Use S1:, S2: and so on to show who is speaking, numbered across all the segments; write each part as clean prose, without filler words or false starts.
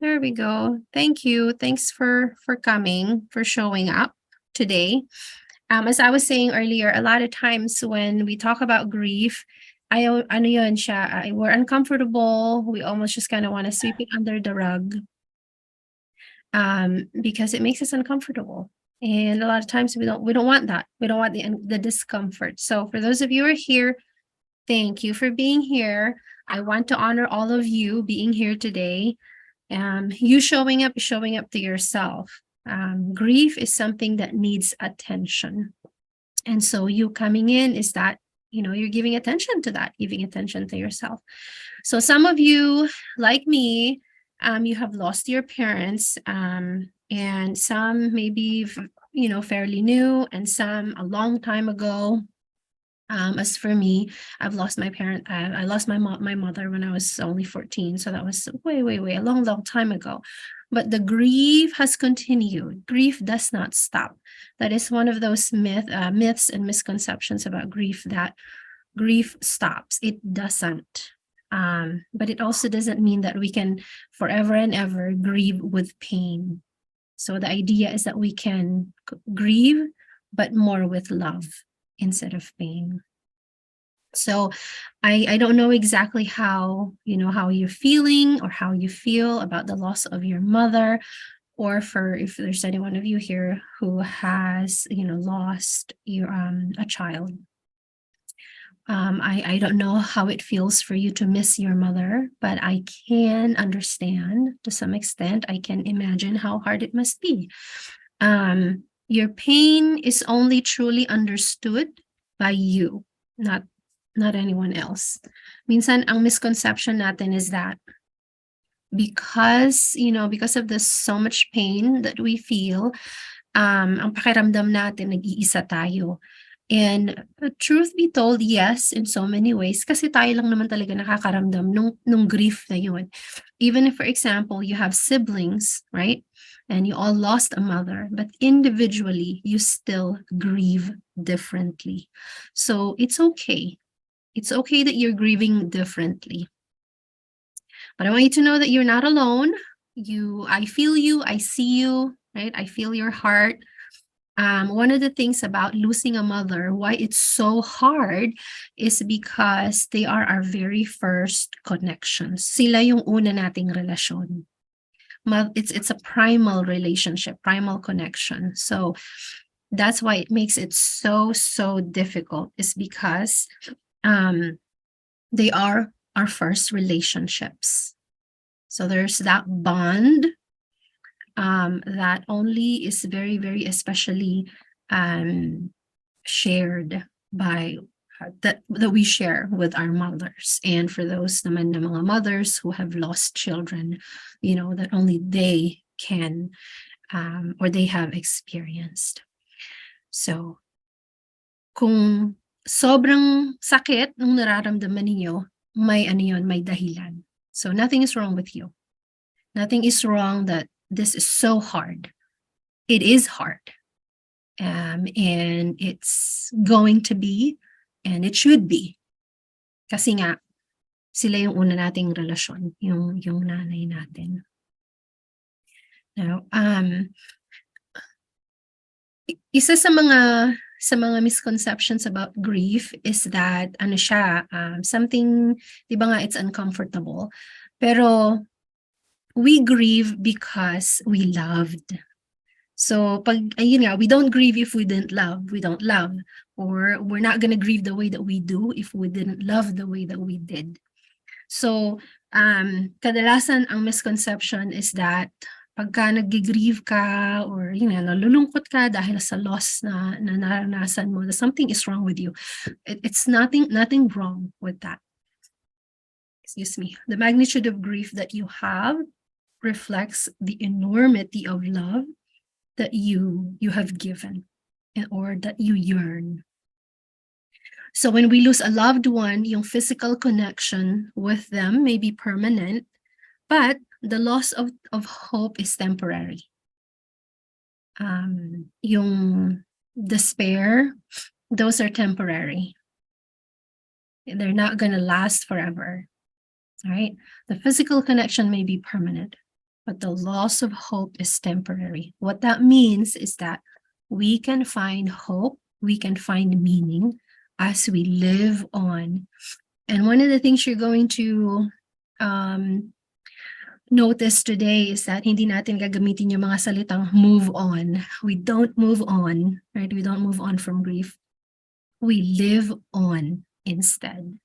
S1: There we go. Thank you. Thanks for coming, for showing up today. As I was saying earlier, a lot of times when we talk about grief, ano yun siya, we're uncomfortable. We almost just kind of want to sweep it under the rug, because it makes us uncomfortable. And a lot of times we don't want that. We don't want the discomfort. So for those of you who are here, thank you for being here. I want to honor all of you being here today. You showing up to yourself. Grief is something that needs attention. And so you coming in is that, you're giving attention to that, giving attention to yourself. So some of you, like me, you have lost your parents, and some maybe, fairly new, and some a long time ago. As for me, I've lost my parent. I lost my mother when I was only 14. So that was way, a long, time ago. But the grief has continued. Grief does not stop. That is one of those myths and misconceptions about grief, that grief stops. It doesn't. But it also doesn't mean that we can forever and ever grieve with pain. So the idea is that we can grieve, but more with love instead of pain. So I don't know exactly how you're feeling or how you feel about the loss of your mother, or if there's any one of you here who has lost your a child. I don't know how it feels for you to miss your mother, but I can understand to some extent. I can imagine how hard it must be. Your pain is only truly understood by you, not anyone else. Minsan ang misconception natin is that because of this so much pain that we feel, ang pakiramdam natin nag-iisa tayo. And truth be told, yes, in so many ways, kasi tayo lang naman talaga nakakaramdam nung grief na yun. Even if, for example, you have siblings, right? And you all lost a mother, but individually, you still grieve differently. So it's okay. It's okay that you're grieving differently. But I want you to know that you're not alone. I feel you, I see you, right? I feel your heart. One of the things about losing a mother, why it's so hard, is because they are our very first connections. Sila yung una nating relasyon. It's a primal relationship, primal connection. So that's why it makes it so difficult, is because they are our first relationships. So there's that bond that only is very, very especially shared by that we share with our mothers. And for those naman na mga mothers who have lost children, that only they can or they have experienced. So kung sobrang sakit nung nararamdaman ninyo, may dahilan. So nothing is wrong with you. Nothing is wrong that this is so hard. It is hard. And it's going to be, and it should be. Kasi nga, sila yung una nating relasyon, yung nanay natin. Now, isa sa mga misconceptions about grief is that something, di ba nga, it's uncomfortable. Pero we grieve because we loved. So we don't grieve if we didn't love. We don't love, or we're not gonna grieve the way that we do if we didn't love the way that we did. So kadalasan ang misconception is that pagka nag-grieve ka or nalulungkot ka dahil sa loss na naranasan mo, that something is wrong with you. It's nothing wrong with that. Excuse me. The magnitude of grief that you have reflects the enormity of love that you have given or that you yearn. So when we lose a loved one, yung physical connection with them may be permanent, but the loss of hope is temporary. Yung despair, those are temporary. They're not gonna last forever. All right. The physical connection may be permanent, but the loss of hope is temporary. What that means is that we can find hope, we can find meaning as we live on. And one of the things you're going to notice today is that hindi natin gagamitin yung mga salitang move on. We don't move on, right? We don't move on from grief. We live on instead.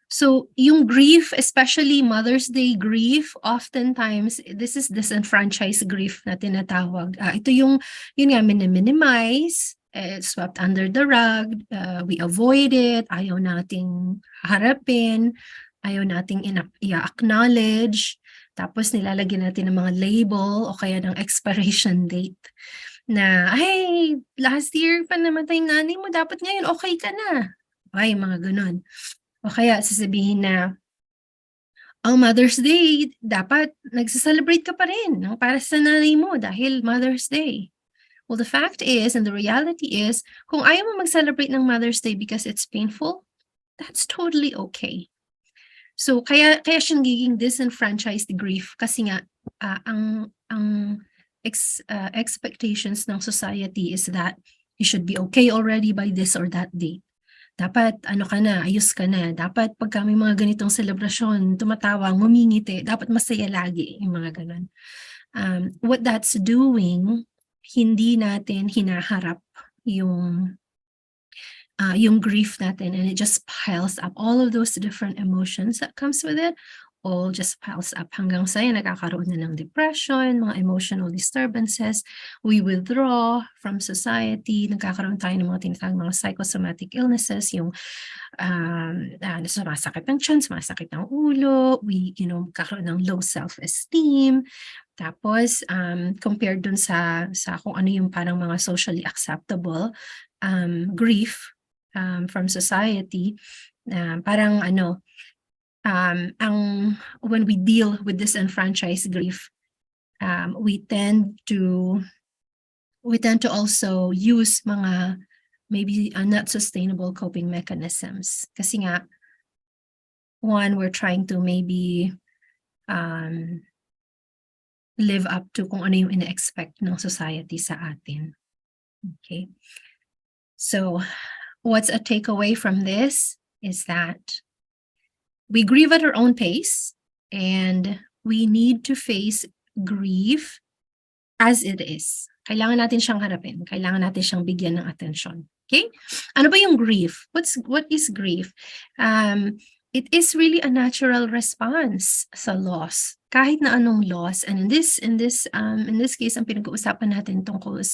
S1: So yung grief, especially Mother's Day grief, oftentimes, this is disenfranchised grief na tinatawag. Ito yung nga, minimize, swept under the rug, we avoid it, ayaw nating harapin, ayaw nating i-acknowledge, tapos nilalagyan natin ng mga label o kaya ng expiration date na, ay, last year pa namatay yung nanay mo, dapat ngayon okay ka na. Ay, mga ganun. O kaya sasabihin na, ang Mother's Day, dapat nagsa-celebrate ka pa rin, no? Para sa nanay mo dahil Mother's Day. Well, the fact is, and the reality is, kung ayaw mo mag-celebrate ng Mother's Day because it's painful, that's totally okay. So, kaya siyang giging disenfranchised grief kasi nga, ang expectations ng society is that you should be okay already by this or that date. Dapat ayos ka na. Dapat pagka may mga ganitong selebrasyon, tumatawa, ngumingiti, dapat masaya lagi, yung mga ganun. What that's doing, hindi natin hinaharap yung grief natin, and it just piles up. All of those different emotions that comes with it, all just piles up hanggang sa nagkakaroon na ng depression, mga emotional disturbances, we withdraw from society, nagkakaroon tayo ng mga tinatawag mga psychosomatic illnesses, yung sumasakit ng tiyan, sumasakit ng ulo, we, magkakaroon ng low self-esteem, tapos compared dun sa kung ano yung parang mga socially acceptable grief from society, parang when we deal with this enfranchised grief, we tend to also use mga maybe not sustainable coping mechanisms. Kasi nga, one, we're trying to maybe live up to kung ano yung ina-expect ng society sa atin. Okay. So, what's a takeaway from this is that we grieve at our own pace, and we need to face grief as it is. Kailangan natin siyang harapin. Kailangan natin siyang bigyan ng atensyon. Okay? Ano ba yung grief? What is grief? It is really a natural response sa loss. Kahit na anong loss. And in this case, ang pinag-uusapan natin tungkol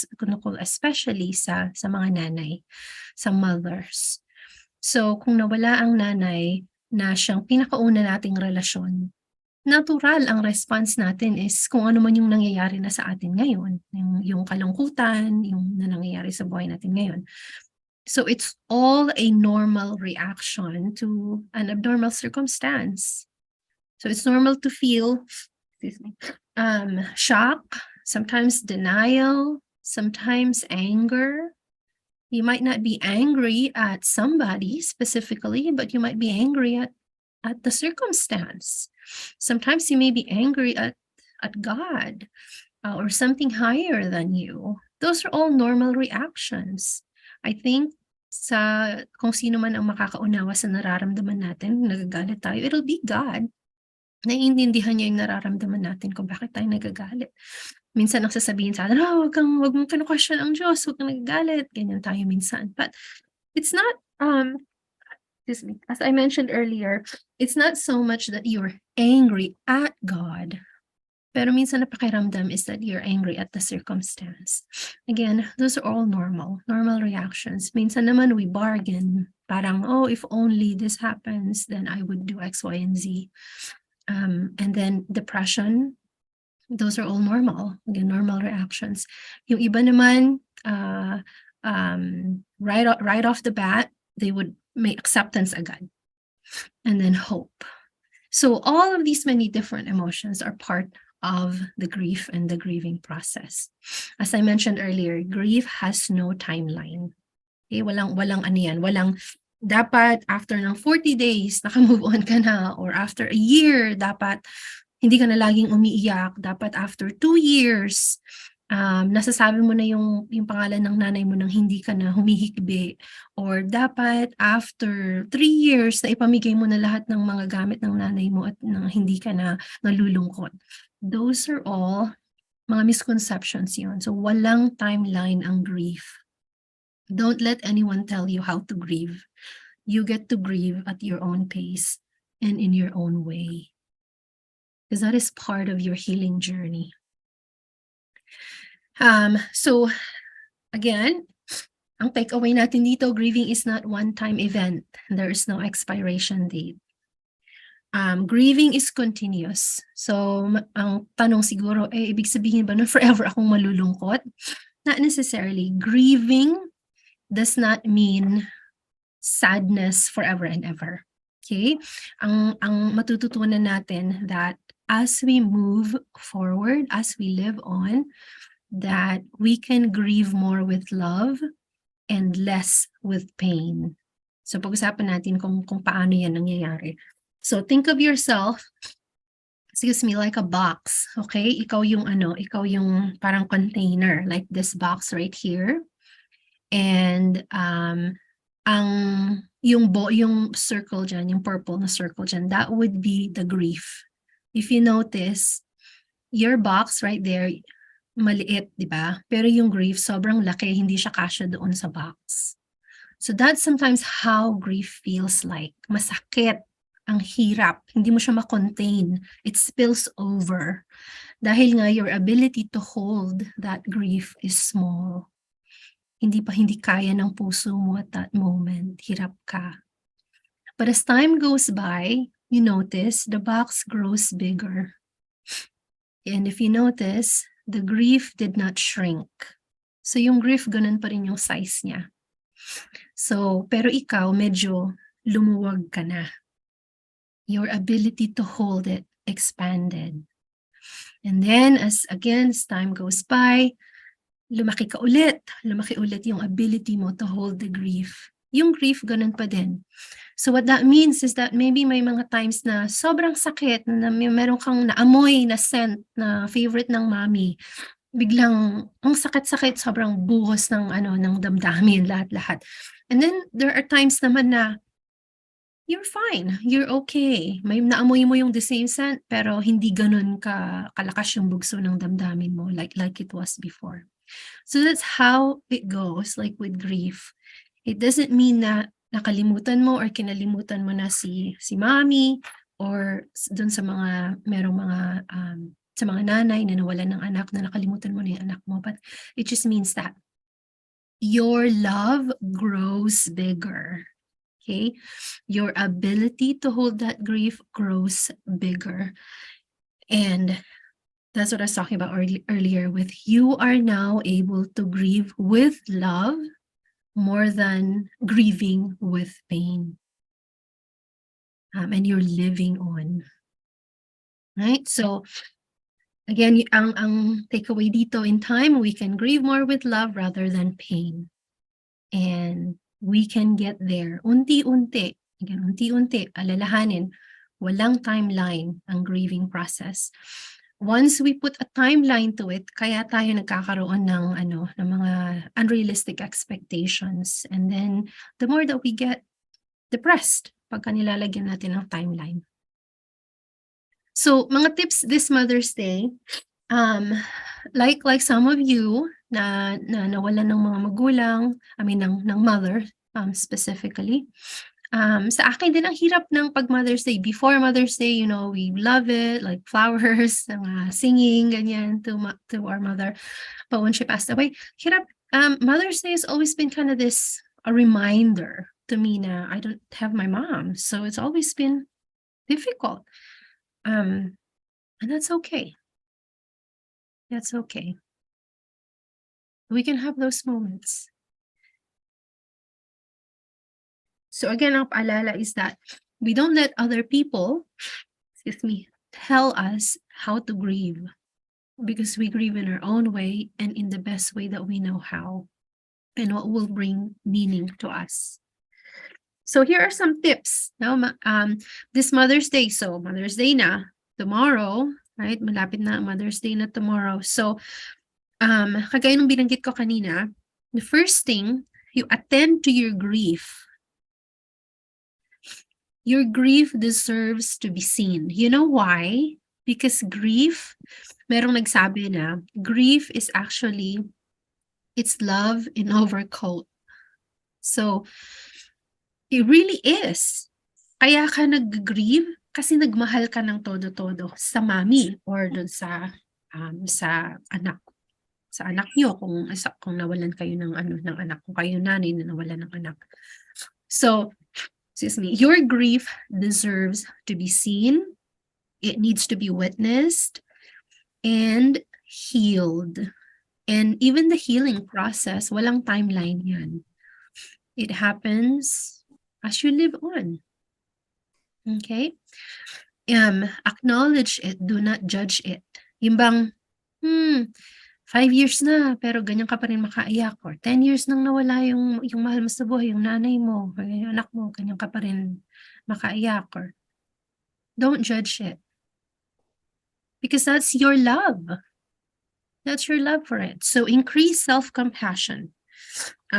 S1: especially sa mga nanay, sa mothers. So, kung nawala ang nanay, na siyang pinakauna nating relasyon, natural ang response natin is kung ano man yung nangyayari na sa atin ngayon, yung kalungkutan, yung nangyayari sa buhay natin ngayon. So it's all a normal reaction to an abnormal circumstance. So it's normal to feel, shock, sometimes denial, sometimes anger. You might not be angry at somebody specifically, but you might be angry at the circumstance. Sometimes you may be angry at God or something higher than you. Those are all normal reactions. I think kung sino man ang makakaunawa sa nararamdaman natin, nagagalit tayo, it'll be God. Naiintindihan niya yung nararamdaman natin kung bakit tayo nagagalit. Minsan ang sasabihin sa atin, wag mong kinu-question ang Diyos, wag kang nagagalit, ganyan tayo minsan. But it's not, as I mentioned earlier, it's not so much that you're angry at God, pero minsan na pakiramdam is that you're angry at the circumstance. Again, those are all normal reactions. Minsan naman we bargain, parang, if only this happens, then I would do X, Y, and Z. And then depression, those are all normal. Again, normal reactions. Yung iba naman, right off the bat, they would make acceptance agad. And then hope. So all of these many different emotions are part of the grief and the grieving process. As I mentioned earlier, grief has no timeline. Okay? Walang ano yan, walang Dapat after ng 40 days, naka-move on ka na, or after a year, dapat hindi ka na laging umiiyak. Dapat after 2 years, nasasabi mo na yung pangalan ng nanay mo nang hindi ka na humihikbi. Or dapat after 3 years na ipamigay mo na lahat ng mga gamit ng nanay mo at nang hindi ka na nalulungkot. Those are all mga misconceptions yun. So walang timeline ang grief. Don't let anyone tell you how to grieve. You get to grieve at your own pace and in your own way. Because that is part of your healing journey. So again, ang takeaway natin dito, grieving is not one-time event. There is no expiration date. Grieving is continuous. So ang tanong siguro, ibig sabihin ba na forever akong malulungkot? Not necessarily. Grieving does not mean sadness forever and ever. Okay? Ang matututunan natin that as we move forward, as we live on, that we can grieve more with love and less with pain. So pag-usapan natin kung paano yan nangyayari. So think of yourself, excuse me, like a box, okay? Ikaw yung parang container, like this box right here. And yung circle dyan, yung purple na circle dyan, that would be the grief. If you notice, your box right there, maliit, di ba? Pero yung grief, sobrang laki, hindi siya kasya doon sa box. So that's sometimes how grief feels like. Masakit, ang hirap, hindi mo siya ma-contain. It spills over. Dahil nga your ability to hold that grief is small. Hindi kaya ng puso mo at that moment. Hirap ka. But as time goes by, you notice the box grows bigger. And if you notice, the grief did not shrink. So yung grief, ganun pa rin yung size niya. So, pero ikaw, medyo lumuwag ka na. Your ability to hold it expanded. And then, as time goes by, lumaki ulit yung ability mo to hold the grief. Yung grief, ganun pa din. So what that means is that maybe may mga times na sobrang sakit, na meron kang naamoy na scent na favorite ng mami. Biglang, ang sakit-sakit, sobrang buhos ng damdamin, lahat-lahat. And then, there are times naman na you're fine, you're okay. May naamoy mo yung the same scent, pero hindi ganun kalakas yung bugso ng damdamin mo like it was before. So that's how it goes, like with grief. It doesn't mean na nakalimutan mo or kinalimutan mo na si mommy or dun sa mga merong mga sa mga nanay na nawalan ng anak na nakalimutan mo na yung anak mo, but it just means that your love grows bigger. Okay? Your ability to hold that grief grows bigger. And that's what I was talking about earlier with you are now able to grieve with love more than grieving with pain. And you're living on. Right? So, again, ang takeaway dito, in time, we can grieve more with love rather than pain. And we can get there. Unti-unti. Again, unti-unti, alalahanin. Walang timeline ang grieving process. Once we put a timeline to it, kaya tayo nagkakaroon ng mga unrealistic expectations. And then, the more that we get depressed pagka nilalagyan natin ng timeline. So, mga tips this Mother's Day, like some of you na nawalan ng mga magulang, ng mother specifically. Sa akin din ang hirap ng pag Mother's Day. Before Mother's Day, we love it, like flowers, singing, ganyan to our mother. But when she passed away, hirap. Mother's Day has always been kind of a reminder to me na I don't have my mom. So it's always been difficult. And that's okay. That's okay. We can have those moments. So again, ang paalala is that we don't let other people, tell us how to grieve, because we grieve in our own way and in the best way that we know how, and what will bring meaning to us. So here are some tips. No, this Mother's Day. So Mother's Day na tomorrow, right? Malapit na Mother's Day na tomorrow. So kagaya nung binanggit ko kanina, the first thing, you attend to your grief. Your grief deserves to be seen. You know why? Because grief, merong nagsabi na, grief is actually, it's love in overcoat. So, it really is. Kaya ka nag-grieve kasi nagmahal ka ng todo-todo sa mami or dun sa anak. Sa anak niyo kung nawalan kayo ng anak, kung kayo nanay na nawalan ng anak. So, excuse me, your grief deserves to be seen. It needs to be witnessed and healed. And even the healing process, walang timeline yan. It happens as you live on. Okay? Acknowledge it, do not judge it. Yung bang, 5 years na, pero ganyan ka pa rin makaiyak. Or 10 years nang nawala yung mahal mo sa buhay, yung nanay mo, or yung anak mo, ganyan ka pa rin makaiyak. Or don't judge it. Because that's your love. That's your love for it. So increase self-compassion.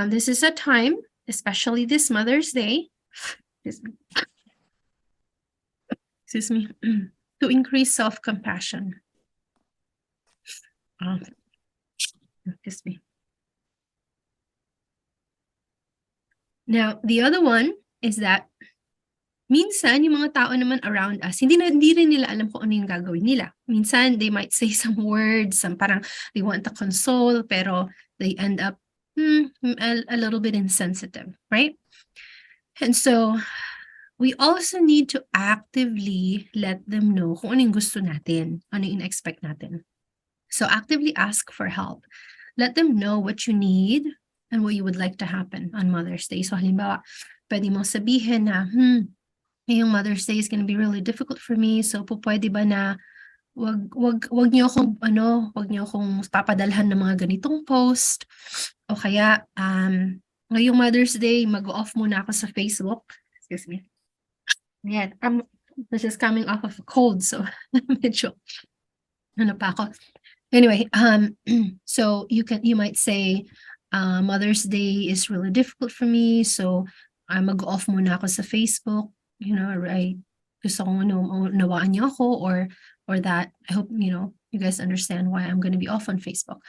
S1: This is a time, especially this Mother's Day, excuse me, to increase self-compassion. Excuse me. Now, the other one is that minsan yung mga tao naman around us, hindi rin nila alam kung ano yung gagawin nila. Minsan, they might say some words, parang they want to console, pero they end up a little bit insensitive, right? And so, we also need to actively let them know kung ano yung gusto natin, ano yung in-expect natin. So, actively ask for help. Let them know what you need and what you would like to happen on Mother's Day. So, halimbawa, pwede mo sabihin na, yung Mother's Day is gonna be really difficult for me. So, pwede ba na wag niyo akong papadalhan ng mga ganitong post. O kaya, ngayong Mother's Day, mag-off muna ako sa Facebook. Excuse me. Yan, this is coming off of a cold, so medyo, pa ako. Anyway, so you might say, Mother's Day is really difficult for me, so mag-off muna ako sa Facebook. You know, right? Gusto kong nawaan niyo ako, or that I hope you guys understand why I'm going to be off on Facebook.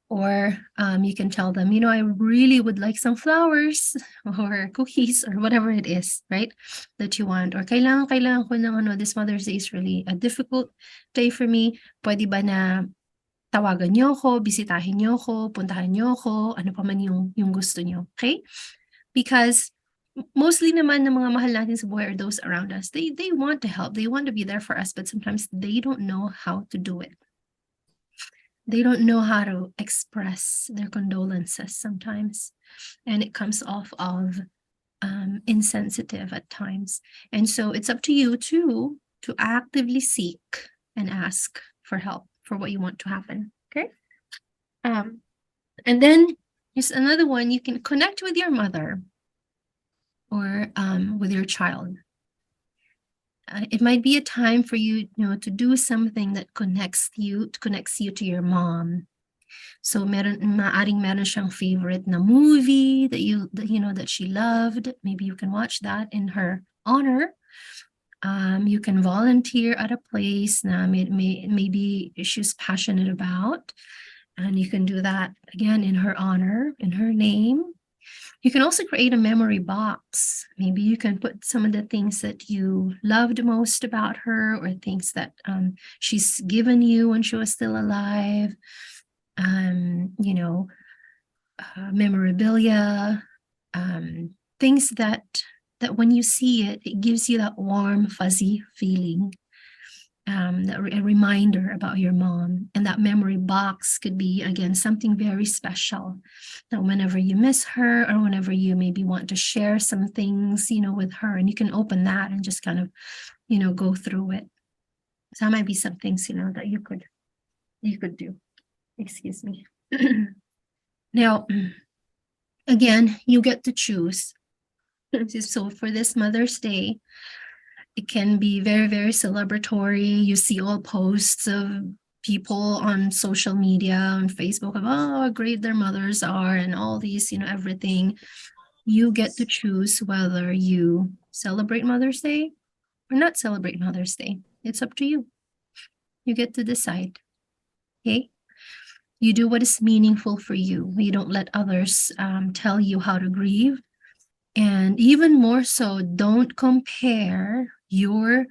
S1: Or you can tell them, I really would like some flowers or cookies or whatever it is, right? That you want. Or kailangan ko ng this Mother's Day is really a difficult day for me. Pwede ba na tawagan niyo ako, bisitahin niyo ako, puntahan niyo ako, ano pa man yung gusto niyo, okay? Because mostly naman ng mga mahal natin sa buhay or those around us, they want to help, they want to be there for us, but sometimes they don't know how to do it. They don't know how to express their condolences sometimes, and it comes off of insensitive at times. And so it's up to you to actively seek and ask for help for what you want to happen. Okay. And then here's another one. You can connect with your mother or with your child. It might be a time for you, to do something that connects you to your mom. So maaring meron siyang favorite na movie that she loved. Maybe you can watch that in her honor. You can volunteer at a place na maybe she's passionate about, and you can do that again in her honor, in her name. You can also create a memory box. Maybe you can put some of the things that you loved most about her, or things that she's given you when she was still alive. Memorabilia, things that when you see it, it gives you that warm, fuzzy feeling. A reminder about your mom. And that memory box could be, again, something very special. That whenever you miss her, or whenever you maybe want to share some things, with her, and you can open that and just kind of, go through it. So that might be some things, that you could do. Excuse me. Now, again, you get to choose So for this Mother's Day, it can be very, very celebratory. You see all posts of people on social media, on Facebook, of how great their mothers are and all these, everything. You get to choose whether you celebrate Mother's Day or not celebrate Mother's Day. It's up to you. You get to decide. Okay? You do what is meaningful for you. You don't let others tell you how to grieve. And even more so, don't compare your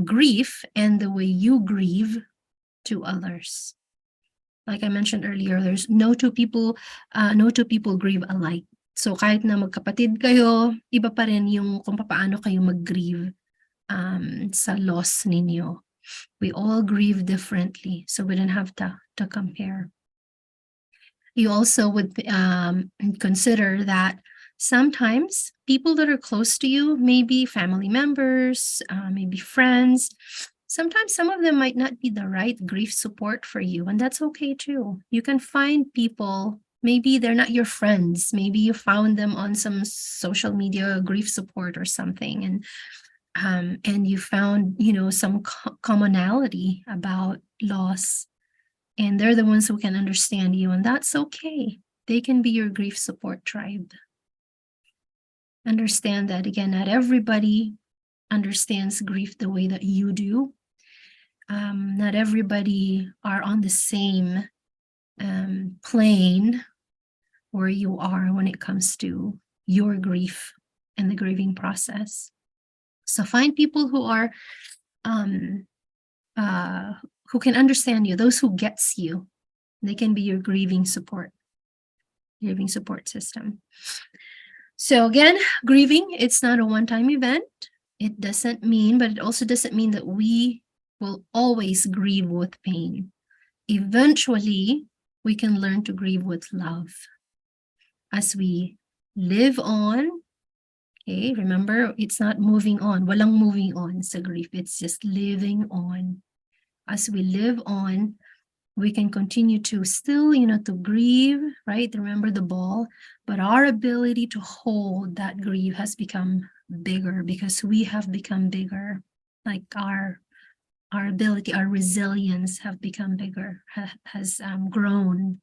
S1: grief and the way you grieve to others. Like I mentioned earlier, there's no two people grieve alike. So kahit na magkapatid kayo, iba pa rin yung kung paano kayo mag-grieve sa loss ninyo. We all grieve differently, so we don't have to compare. You also would consider that sometimes people that are close to you, maybe family members, maybe friends, sometimes some of them might not be the right grief support for you, and that's okay too. You can find people, maybe they're not your friends, maybe you found them on some social media grief support or something, and you found, some commonality about loss, and they're the ones who can understand you, and that's okay. They can be your grief support tribe. Understand that, again, not everybody understands grief the way that you do. Not everybody are on the same plane where you are when it comes to your grief and the grieving process. So find people who are who can understand you, those who gets you. They can be your grieving support system. So again, grieving, it's not a one-time event. It doesn't mean, but it also doesn't mean that we will always grieve with pain. Eventually, we can learn to grieve with love. As we live on, okay, remember, it's not moving on. Walang moving on sa grief. It's just living on. As we live on, we can continue to still, to grieve, right? Remember the ball, but our ability to hold that grief has become bigger because we have become bigger. Like our ability, our resilience have become bigger, has grown.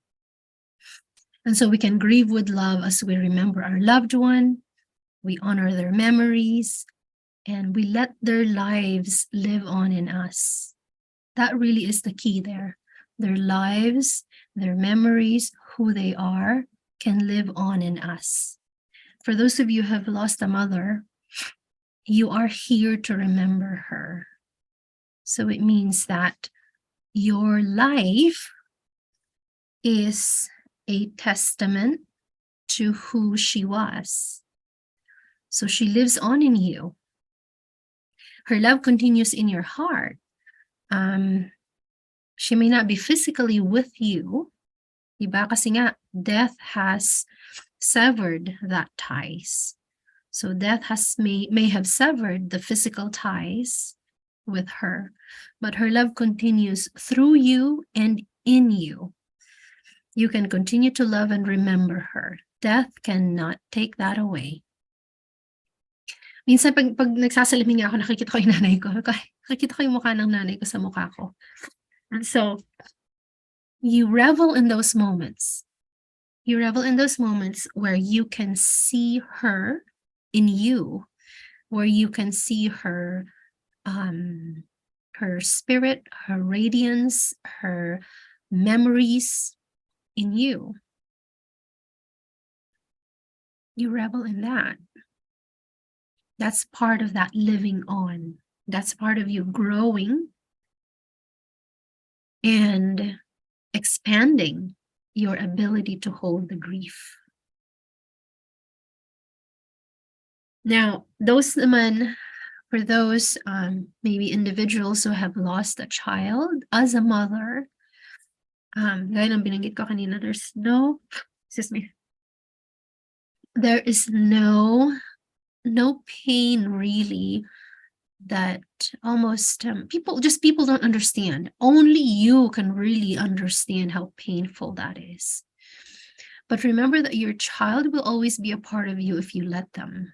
S1: And so we can grieve with love as we remember our loved one, we honor their memories, and we let their lives live on in us. That really is the key there. Their lives, their memories, who they are, can live on in us. For those of you who have lost a mother, you are here to remember her. So it means that your life is a testament to who she was. So she lives on in you. Her love continues in your heart. She may not be physically with you, diba? Kasi nga, death has severed that ties. So death may have severed the physical ties with her, but her love continues through you and in you. You can continue to love and remember her. Death cannot take that away. Minsan pag nagsasalamin nga ako, nakikita ko yung nanay ko. Nakikita ko yung mukha ng nanay ko sa mukha ko. And so, you revel in those moments. You revel in those moments where you can see her in you, where you can see her spirit, her radiance, her memories in you. You revel in that. That's part of that living on. That's part of you growing and expanding your ability to hold the grief. Now, those naman, for those maybe individuals who have lost a child as a mother, gaya ng binanggit ko kanina, there is no pain really that almost people don't understand. Only you can really understand how painful that is. But remember that your child will always be a part of you if you let them.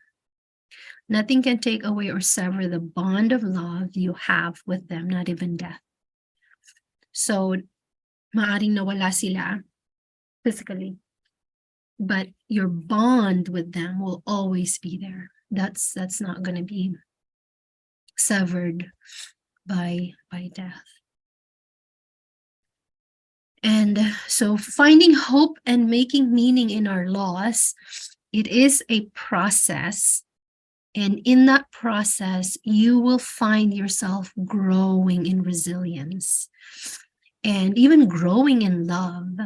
S1: Nothing can take away or sever the bond of love you have with them, not even death. So, maaring nawala sila physically, but your bond with them will always be there. That's not going to be severed by death. And so finding hope and making meaning in our loss, it is a process. And in that process, you will find yourself growing in resilience and even growing in love.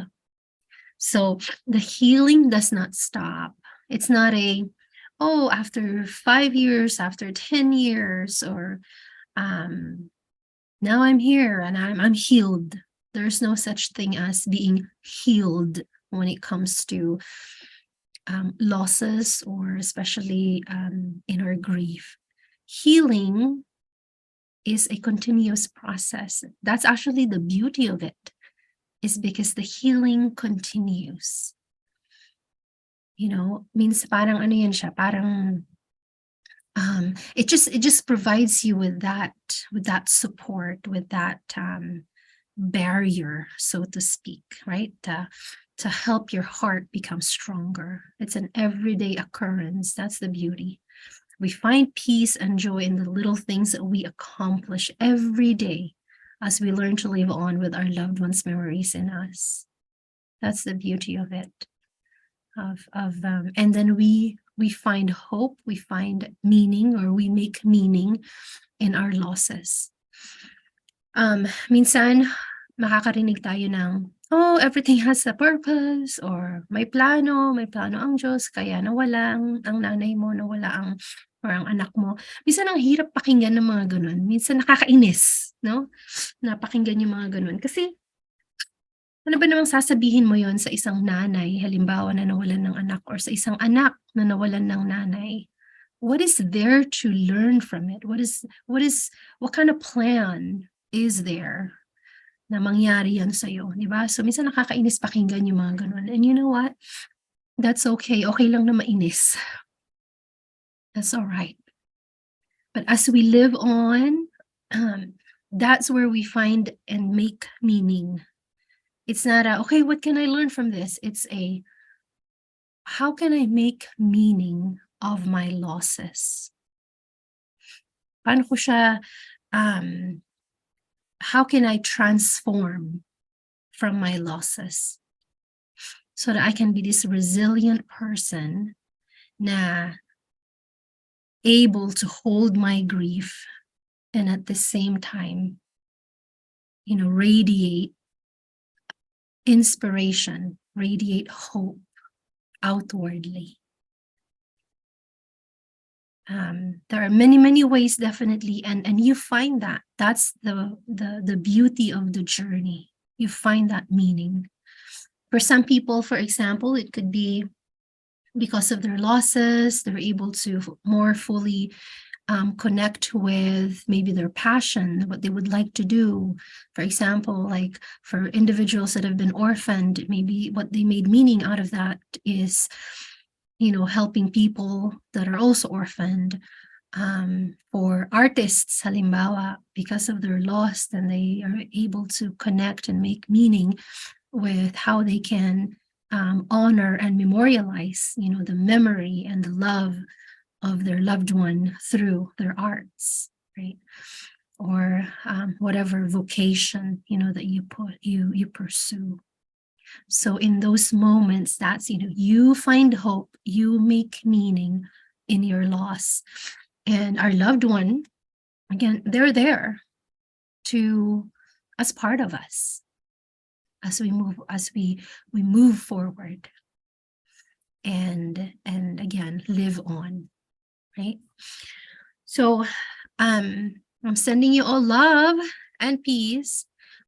S1: So the healing does not stop. It's not after 5 years, after 10 years, or now I'm here and I'm healed. There's no such thing as being healed when it comes to losses, or especially in our grief. Healing is a continuous process. That's actually the beauty of it, is because the healing continues. Means parang ano yan siya, parang it just provides you with that support, with that barrier, so to speak, right? To help your heart become stronger. It's an everyday occurrence. That's the beauty. We find peace and joy in the little things that we accomplish every day as we learn to live on with our loved ones' memories in us. That's the beauty of it. And then we find hope, we find meaning, or we make meaning in our losses. Minsan, makakarinig tayo ng, everything has a purpose, or may plano ang Diyos, kaya nawala ang nanay mo, nawala or ang anak mo. Minsan ang hirap pakinggan ng mga ganun. Minsan nakakainis, no? Napakinggan yung mga ganun. Kasi, ano ba namang sasabihin mo yon sa isang nanay, halimbawa na nawalan ng anak, or sa isang anak na nawalan ng nanay? What is there to learn from it? What kind of plan is there na mangyari yan sa'yo, di ba? So, minsan nakakainis pakinggan yung mga ganun. And you know what? That's okay. Okay lang na mainis. That's all right. But as we live on, that's where we find and make meaning. It's not okay, what can I learn from this? It's how can I make meaning of my losses? Paano ko siya, how can I transform from my losses so that I can be this resilient person na able to hold my grief and at the same time, radiate inspiration, radiate hope outwardly. There are many, many ways, definitely, and you find that. That's the beauty of the journey. You find that meaning. For some people, for example, it could be because of their losses, they're able to more fully connect with maybe their passion, what they would like to do. For example, like for individuals that have been orphaned, maybe what they made meaning out of that is, helping people that are also orphaned. For artists, halimbawa, because of their loss, then they are able to connect and make meaning with how they can honor and memorialize, the memory and the love of their loved one through their arts, right? Or whatever vocation, that you pursue. So in those moments, that's, you find hope, you make meaning in your loss. And our loved one, again, they're there as part of us, as we move forward and again, live on, right? So I'm sending you all love and peace.